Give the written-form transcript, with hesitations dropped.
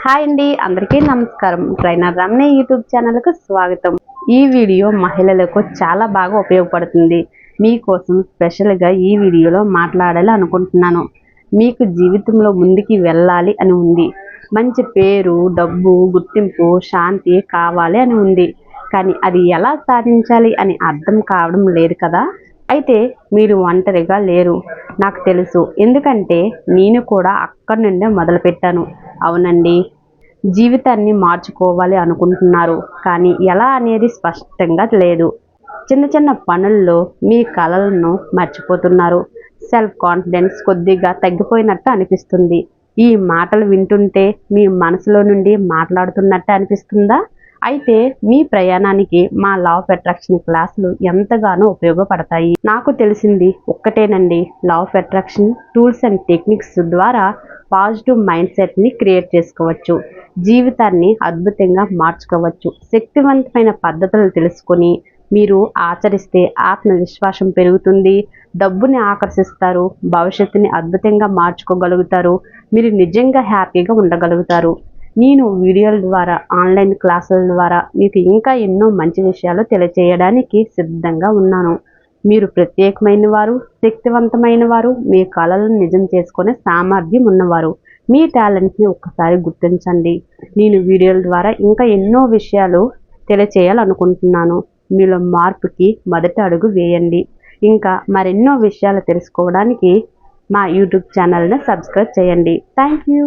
Hi అండి, అందరికీ నమస్కారం. ట్రైనర్ రమణ యూట్యూబ్ ఛానల్కు స్వాగతం. ఈ వీడియో మహిళలకు చాలా బాగా ఉపయోగపడుతుంది. మీకోసం స్పెషల్గా ఈ వీడియోలో మాట్లాడాలి అనుకుంటున్నాను. మీకు జీవితంలో ముందుకి వెళ్ళాలి అని ఉంది. మంచి పేరు, డబ్బు, గుర్తింపు, శాంతి కావాలి అని ఉంది. కానీ అది ఎలా సాధించాలి అని అర్థం కావడం లేదు కదా. అయితే మీరు ఒంటరిగా లేరు, నాకు తెలుసు. ఎందుకంటే నేను కూడా అక్కడి నుండే మొదలుపెట్టాను. అవునండి, జీవితాన్ని మార్చుకోవాలి అనుకుంటున్నారు, కానీ ఎలా అనేది స్పష్టంగా లేదు. చిన్న చిన్న పనుల్లో మీ కలలను మర్చిపోతున్నారు. సెల్ఫ్ కాన్ఫిడెన్స్ కొద్దిగా తగ్గిపోయినట్టు అనిపిస్తుంది. ఈ మాటలు వింటుంటే మీ మనసులో నుండి మాట్లాడుతున్నట్టు అనిపిస్తుందా? అయితే మీ ప్రయాణానికి మా లా ఆఫ్ అట్రాక్షన్ క్లాసులు ఎంతగానో ఉపయోగపడతాయి. నాకు తెలిసింది ఒక్కటేనండి, law of attraction tools and techniques ద్వారా పాజిటివ్ మైండ్ సెట్ని క్రియేట్ చేసుకోవచ్చు. జీవితాన్ని అద్భుతంగా మార్చుకోవచ్చు. శక్తివంతమైన పద్ధతులు తెలుసుకొని మీరు ఆచరిస్తే ఆత్మవిశ్వాసం పెరుగుతుంది, డబ్బుని ఆకర్షిస్తారు, భవిష్యత్తుని అద్భుతంగా మార్చుకోగలుగుతారు, మీరు నిజంగా హ్యాపీగా ఉండగలుగుతారు. నేను వీడియోల ద్వారా, ఆన్లైన్ క్లాసుల ద్వారా మీకు ఇంకా ఎన్నో మంచి విషయాలు తెలియచేయడానికి సిద్ధంగా ఉన్నాను. మీరు ప్రత్యేకమైన వారు, శక్తివంతమైన వారు, మీ కళలను నిజం చేసుకునే సామర్థ్యం ఉన్నవారు. మీ టాలెంట్ని ఒక్కసారి గుర్తించండి. నేను వీడియోల ద్వారా ఇంకా ఎన్నో విషయాలు తెలియచేయాలనుకుంటున్నాను. మీలో మార్పుకి మొదటి అడుగు వేయండి. ఇంకా మరెన్నో విషయాలు తెలుసుకోవడానికి మా యూట్యూబ్ ఛానల్ని సబ్స్క్రైబ్ చేయండి. Thank you.